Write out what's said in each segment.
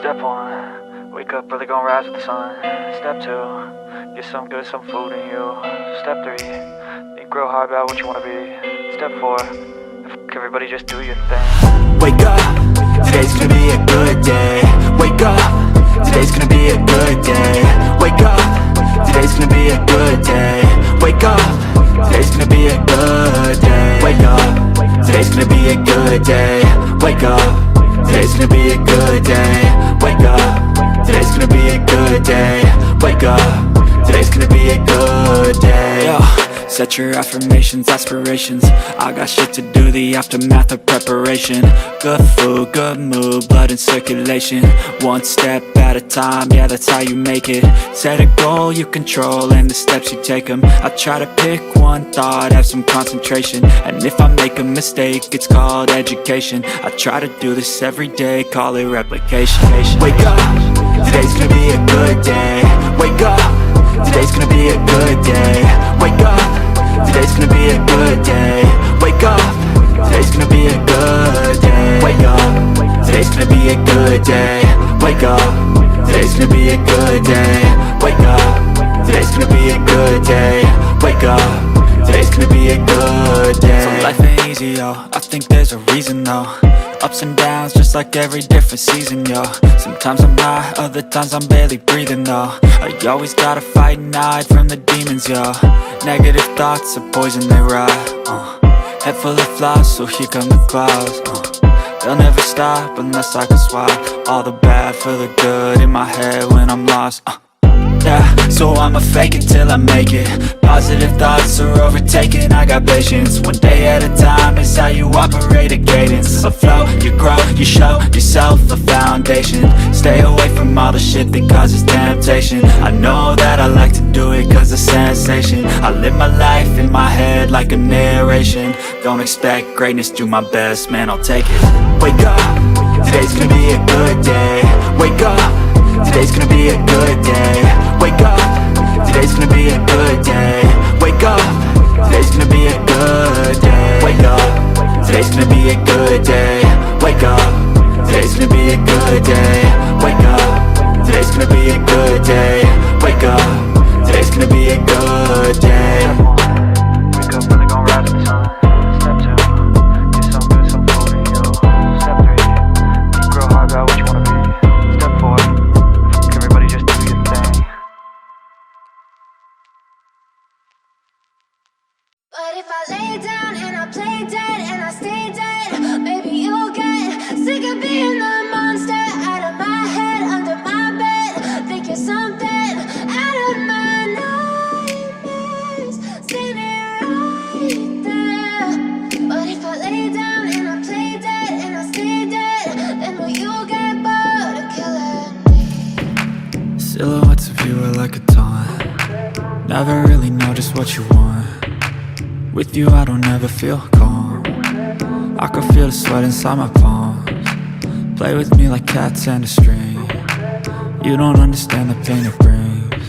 Step 1, wake up early, gonna rise with the sun. Step 2, get some good, some food in you. Step 3, think real hard about what you wanna be. Step 4, everybody just do your thing. Wake up, today's gonna be a good day. Wake up, today's gonna be a good day. Wake up, today's gonna be a good day. Wake up, today's gonna be a good day. Wake up, today's gonna be a good day. Wake up, today's gonna be a good day. Wake up, today's gonna be a good day. Wake up, today's gonna be a good day. Yo, set your affirmations, aspirations. I got shit to do, the aftermath of preparation. Good food, good mood, blood in circulation. One step at a time, yeah, that's how you make it. Set a goal you control and the steps you take them. I try to pick one thought, have some concentration. And if I make a mistake, it's called education. I try to do this every day, call it replication. Wake up, today's gonna be a good day. Wake up, today's gonna be a good day. Wake up, today's gonna be a good day. Wake up, today's gonna be a good day. Wake up, today's gonna be a good day. Wake up, today's gonna be a good day. Wake up, today's gonna be a good day. Wake up, today's gonna be a good day. So life ain't easy, yo, I think there's a reason though. Ups and downs, just like every different season, yo. Sometimes I'm high, other times I'm barely breathing, though. I always gotta fight and hide from the demons, yo. Negative thoughts are poison, they ride, Head full of flies, so here come the clouds, They'll never stop unless I can swap all the bad for the good in my head when I'm lost, Yeah, so I'ma fake it till I make it. Positive thoughts are overtaken, I got patience. One day at a time is how you operate a cadence. A flow, you grow, you show yourself a foundation. Stay away from all the shit that causes temptation. I know that I like to do it cause it's sensation. I live my life in my head like a narration. Don't expect greatness, do my best, man, I'll take it. Wake up, today's gonna be a good day. Wake up, today's gonna be a good day. Wake up, today's gonna be a good day. Wake up, today's gonna be a good day. Wake up, today's gonna be a good day. Wake up, today's gonna be a good day. Wake up, today's gonna be a good day. Wake up, today's gonna be a good day. Wake up early, gonna rise with the sun. Step 2, get some good, some food in you. Step 3, think real hard about what you wanna be. Step 4, everybody just do your thing. But if I lay down and I play dead and I stay dead, maybe you'll get sick of being the monster out of my head, under my bed. Think you're something out of my nightmares, standing right there. But if I lay down and I play dead and I stay dead, then will you get bored of killing me? Silhouettes of you are like a taunt. Never really know just what you want. With you I don't ever feel calm. I can feel the sweat inside my palms. Play with me like cats and a string. You don't understand the pain it brings.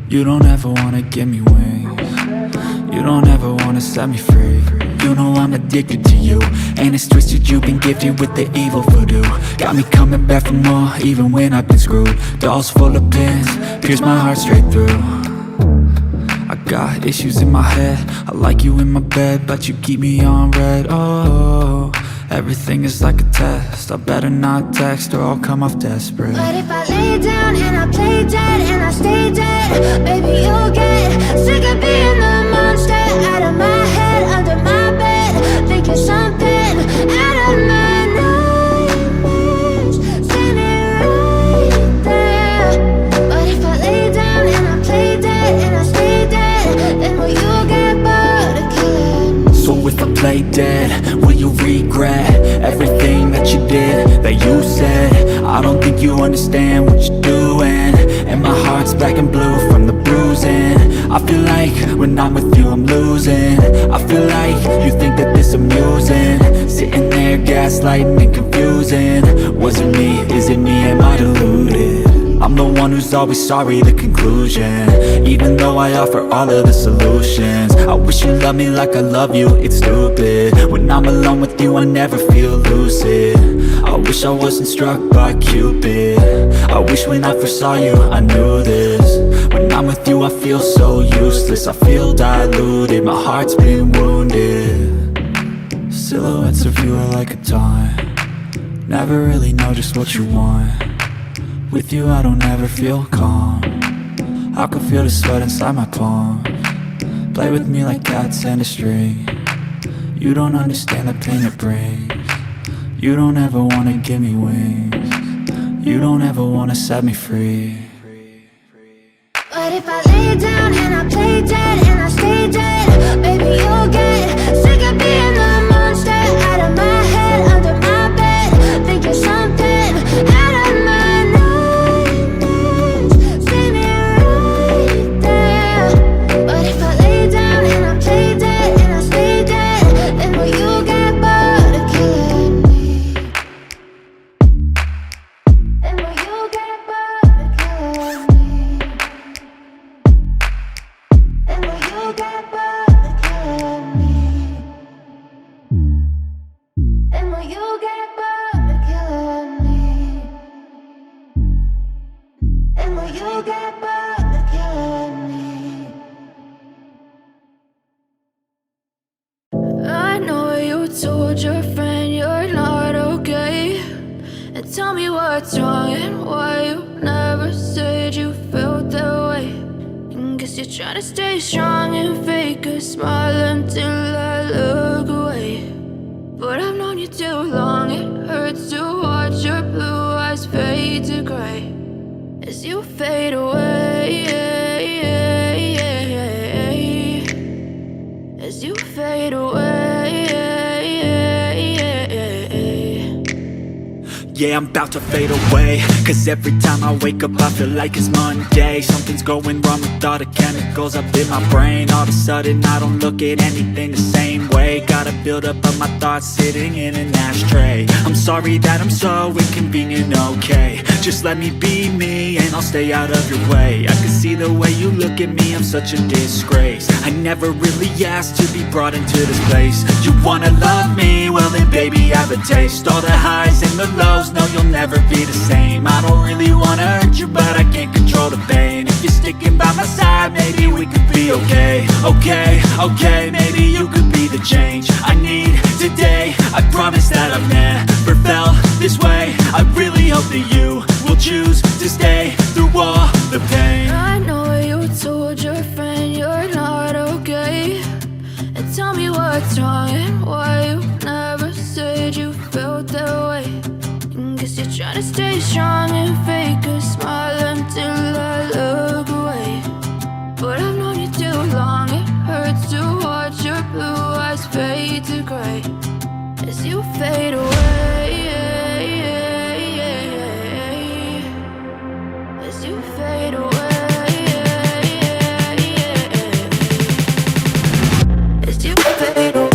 You don't ever wanna give me wings. You don't ever wanna set me free. You know I'm addicted to you, and it's twisted, you've been gifted with the evil voodoo. Got me coming back for more, even when I've been screwed. Dolls full of pins, pierce my heart straight through. I got issues in my head, I like you in my bed, but you keep me on red, oh. Everything is like a test, I better not text or I'll come off desperate. But if I lay down and I play dead and I stay dead, maybe you'll get sick of being the monster out of my head, under my bed. Think you're something out of my nightmares, standing right there. But if I lay down and I play dead and I stay dead, then will you get bored of killing me? So if I play dead, will you regret everything that you did, that you said? I don't think you understand what you're doing, and my heart's black and blue from the bruising. I feel like when I'm with you I'm losing. I feel like you think that this amusing, sitting there gaslighting and confusing. Was it me? Is it me? Am I deluded? I'm I'm the one who's always sorry, the conclusion. Even though I offer all of the solutions, I wish you loved me like I love you, it's stupid. When I'm alone with you I never feel lucid. I wish I wasn't struck by Cupid. I wish when I first saw you I knew this. When I'm with you I feel so useless, I feel diluted, my heart's been wounded. Silhouettes of you are like a taunt. Never really know just what you want. With you I don't ever feel calm. I can feel the sweat inside my palms. Play with me like cats and a string. You don't understand the pain it brings. You don't ever wanna give me wings. You don't ever wanna set me free. But if I lay down and I play dead and I stay dead, baby you'll get sick of being the monster out of my head, under my bed, thinking something out of my nightmares. See me right there. But if I lay down and I play dead and I stay dead, then will you get bored of killing me? Then will you get bored of killing me? And will you get bored of killing me? And will you get bored of killing me? And will you get bored of killing me? I know you told your friend you're not okay, and tell me what's wrong and why you never said you felt that way. Guess you're trying to stay strong and fake a smile until I look away. But I've known you too long, it hurts to watch your blue eyes fade to gray as you fade away. As you fade away. Yeah, I'm about to fade away, cause every time I wake up I feel like it's Monday. Something's going wrong with all the chemicals up in my brain. All of a sudden I don't look at anything the same way. Gotta build up of my thoughts sitting in an ashtray. I'm sorry that I'm so inconvenient, okay. Just let me be me and I'll stay out of your way. I can see the way you look at me, I'm such a disgrace. I never really asked to be brought into this place. You wanna love me? Well then baby have a taste. All the highs and the lows, no you'll never be the same. I don't really wanna hurt you but I can't control the pain. If you're sticking by my side maybe we could be okay. Okay, maybe you could be the change I need today. I promise that I've never felt this way. I really hope that you will choose to stay through all the pain. I know you told your friend you're not okay, and tell me what's wrong and why you never said you felt that way. Guess you're trying to stay strong and fake a smile until I look away. But I've known you too long, it hurts to watch your blue eyes fade to gray as you fade away. As you fade away. As you fade away.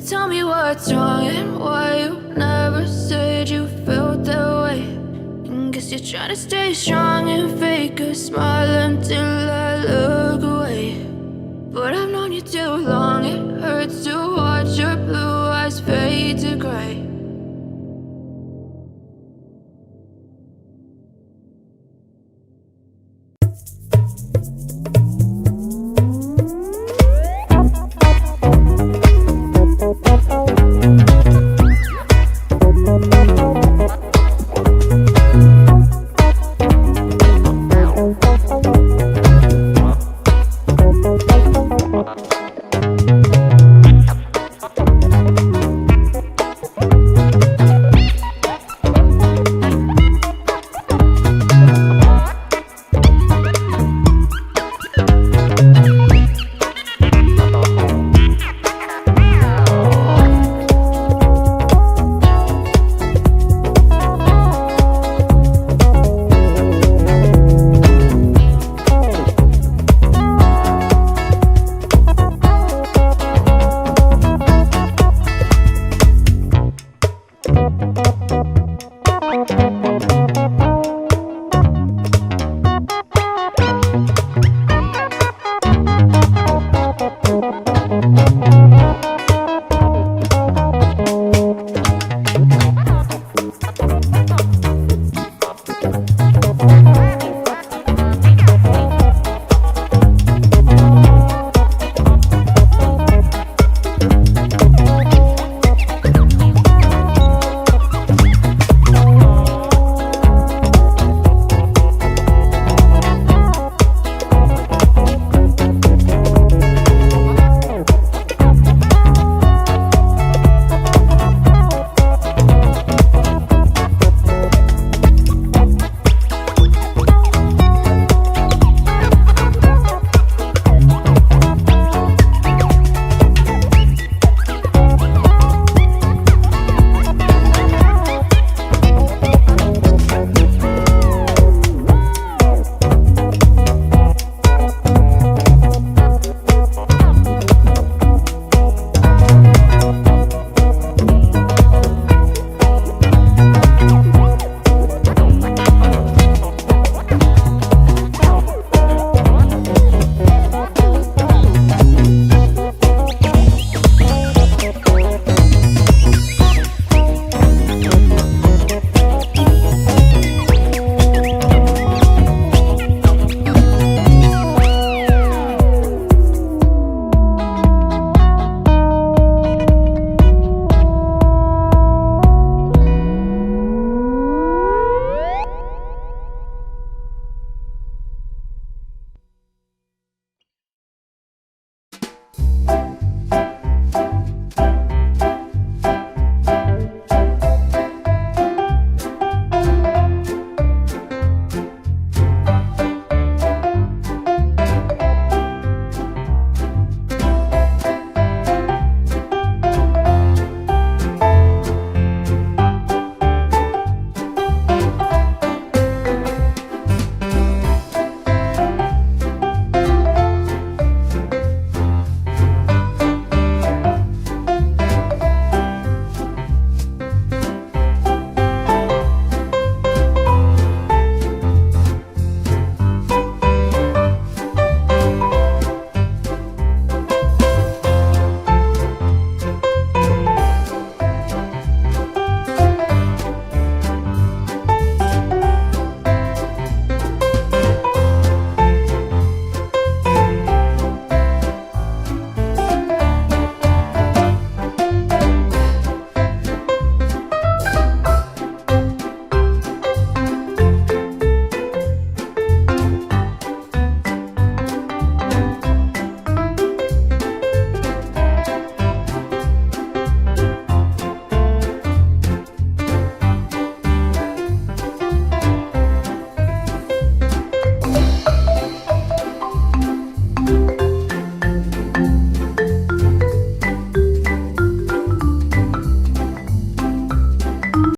tell me what's wrong and why you never said you felt that way. And guess you're trying to stay strong and fake a smile until I look away. But I've known you too long, it hurts to watch your blue eyes fade to gray.